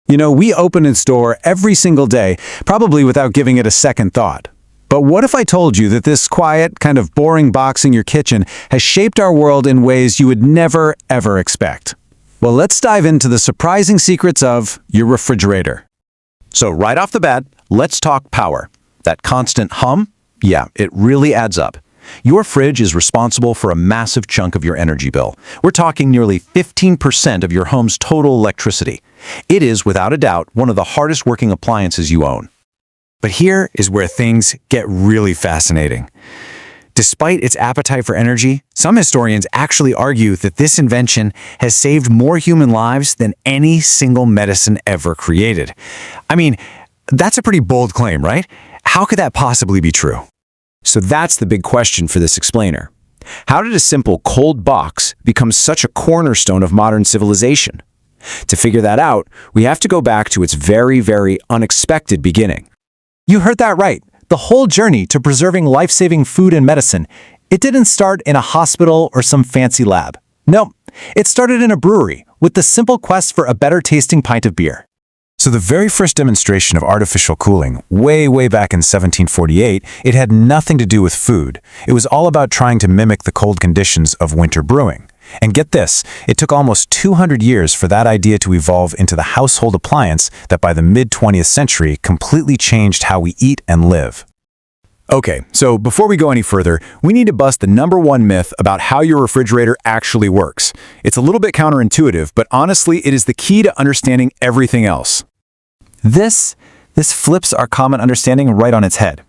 You know, we open its door every single day, probably without giving it a second thought. But what if I told you that this quiet, kind of boring box in your kitchen has shaped our world in ways you would never, ever expect? Well, let's dive into the surprising secrets of your refrigerator. So right off the bat, let's talk power. That constant hum? Yeah, it really adds up. Your fridge is responsible for a massive chunk of your energy bill. We're talking nearly 15% of your home's total electricity. It is, without a doubt, one of the hardest working appliances you own. But here is where things get really fascinating. Despite its appetite for energy, some historians actually argue that this invention has saved more human lives than any single medicine ever created. I mean, that's a pretty bold claim, right? How could that possibly be true? So that's the big question for this explainer. How did a simple cold box become such a cornerstone of modern civilization? To figure that out, we have to go back to its very, very unexpected beginning. You heard that right. The whole journey to preserving life-saving food and medicine, it didn't start in a hospital or some fancy lab. No, it started in a brewery with the simple quest for a better-tasting pint of beer. So the very first demonstration of artificial cooling, way back in 1748, it had nothing to do with food. It was all about trying to mimic the cold conditions of winter brewing. And get this, it took almost 200 years for that idea to evolve into the household appliance that by the mid-20th century completely changed how we eat and live. Okay, so before we go any further, we need to bust the #1 myth about how your refrigerator actually works. It's a little bit counterintuitive, but honestly, it is the key to understanding everything else. This flips our common understanding right on its head.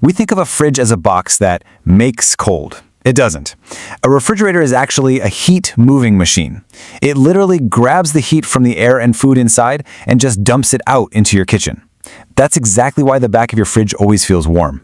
We think of a fridge as a box that makes cold. It doesn't. A refrigerator is actually a heat-moving machine. It literally grabs the heat from the air and food inside and just dumps it out into your kitchen. That's exactly why the back of your fridge always feels warm.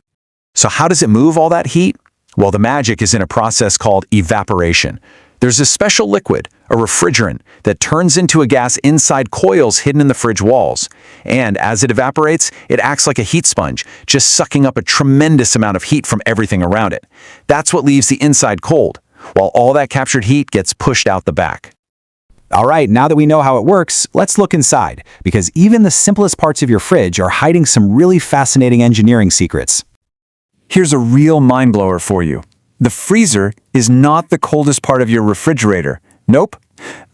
So how does it move all that heat? Well, the magic is in a process called evaporation. There's a special liquid, a refrigerant, that turns into a gas inside coils hidden in the fridge walls. And as it evaporates, it acts like a heat sponge, just sucking up a tremendous amount of heat from everything around it. That's what leaves the inside cold, while all that captured heat gets pushed out the back. All right, now that we know how it works, let's look inside, because even the simplest parts of your fridge are hiding some really fascinating engineering secrets. Here's a real mind-blower for you. The freezer is not the coldest part of your refrigerator. Nope.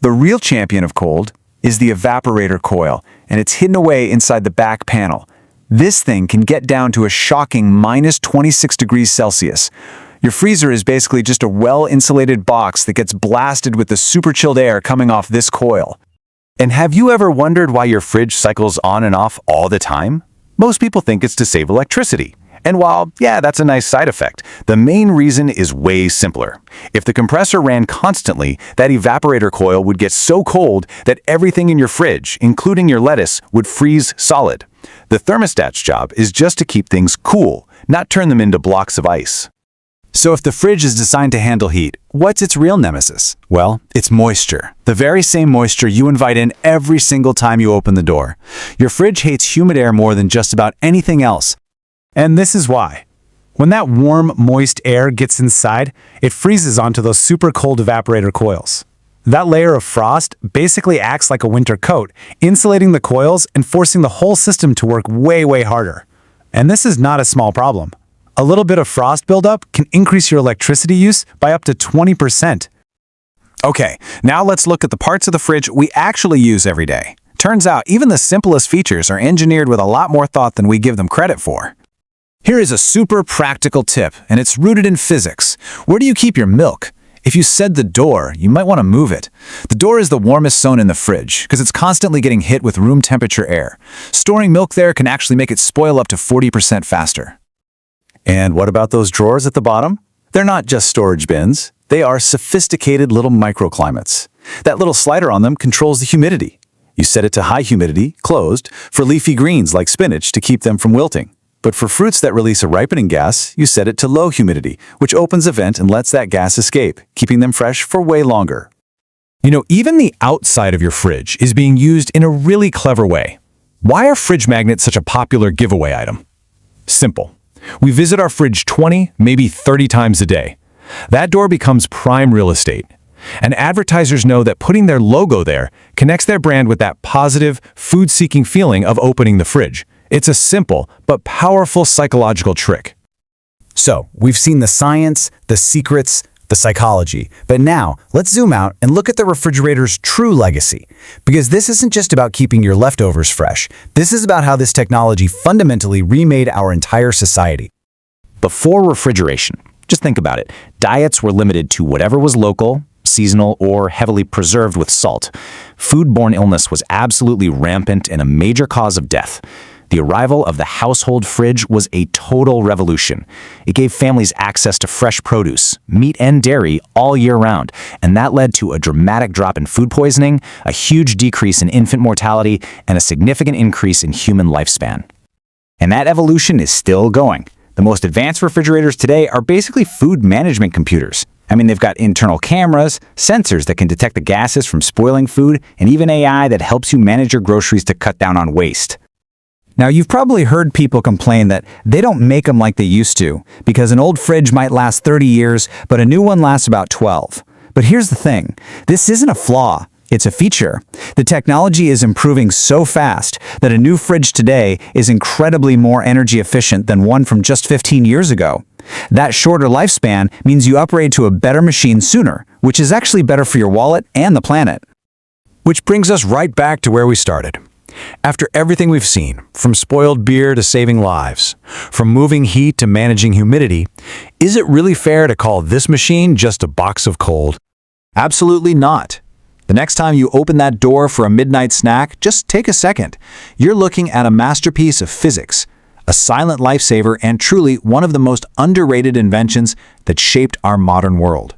The real champion of cold is the evaporator coil, and it's hidden away inside the back panel. This thing can get down to a shocking minus 26 degrees Celsius. Your freezer is basically just a well-insulated box that gets blasted with the super chilled air coming off this coil. And have you ever wondered why your fridge cycles on and off all the time? Most people think it's to save electricity. And while, yeah, that's a nice side effect, the main reason is way simpler. If the compressor ran constantly, that evaporator coil would get so cold that everything in your fridge, including your lettuce, would freeze solid. The thermostat's job is just to keep things cool, not turn them into blocks of ice. So if the fridge is designed to handle heat, what's its real nemesis? Well, it's moisture. The very same moisture you invite in every single time you open the door. Your fridge hates humid air more than just about anything else. And this is why. When that warm, moist air gets inside, it freezes onto those super cold evaporator coils. That layer of frost basically acts like a winter coat, insulating the coils and forcing the whole system to work way harder. And this is not a small problem. A little bit of frost buildup can increase your electricity use by up to 20%. Okay, now let's look at the parts of the fridge we actually use every day. Turns out even the simplest features are engineered with a lot more thought than we give them credit for. Here is a super practical tip, and it's rooted in physics. Where do you keep your milk? If you said the door, you might want to move it. The door is the warmest zone in the fridge because it's constantly getting hit with room temperature air. Storing milk there can actually make it spoil up to 40% faster. And what about those drawers at the bottom? They're not just storage bins. They are sophisticated little microclimates. That little slider on them controls the humidity. You set it to high humidity, closed, for leafy greens like spinach to keep them from wilting. But for fruits that release a ripening gas, you set it to low humidity, which opens a vent and lets that gas escape, keeping them fresh for way longer. You know, even the outside of your fridge is being used in a really clever way. Why are fridge magnets such a popular giveaway item? Simple. We visit our fridge 20, maybe 30 times a day. That door becomes prime real estate. And advertisers know that putting their logo there connects their brand with that positive, food-seeking feeling of opening the fridge. It's a simple but powerful psychological trick. So, we've seen the science, the secrets, the psychology. But now, let's zoom out and look at the refrigerator's true legacy. Because this isn't just about keeping your leftovers fresh. This is about how this technology fundamentally remade our entire society. Before refrigeration, just think about it. Diets were limited to whatever was local, seasonal, or heavily preserved with salt. Foodborne illness was absolutely rampant and a major cause of death. The arrival of the household fridge was a total revolution. It gave families access to fresh produce, meat and dairy all year round, and that led to a dramatic drop in food poisoning, a huge decrease in infant mortality, and a significant increase in human lifespan. And that evolution is still going. The most advanced refrigerators today are basically food management computers. I mean, they've got internal cameras, sensors that can detect the gases from spoiling food, and even AI that helps you manage your groceries to cut down on waste. Now, you've probably heard people complain that they don't make them like they used to, because an old fridge might last 30 years, but a new one lasts about 12. But here's the thing. This isn't a flaw. It's a feature. The technology is improving so fast that a new fridge today is incredibly more energy efficient than one from just 15 years ago. That shorter lifespan means you upgrade to a better machine sooner, which is actually better for your wallet and the planet. Which brings us right back to where we started. After everything we've seen, from spoiled beer to saving lives, from moving heat to managing humidity, is it really fair to call this machine just a box of cold? Absolutely not. The next time you open that door for a midnight snack, just take a second. You're looking at a masterpiece of physics, a silent lifesaver, and truly one of the most underrated inventions that shaped our modern world.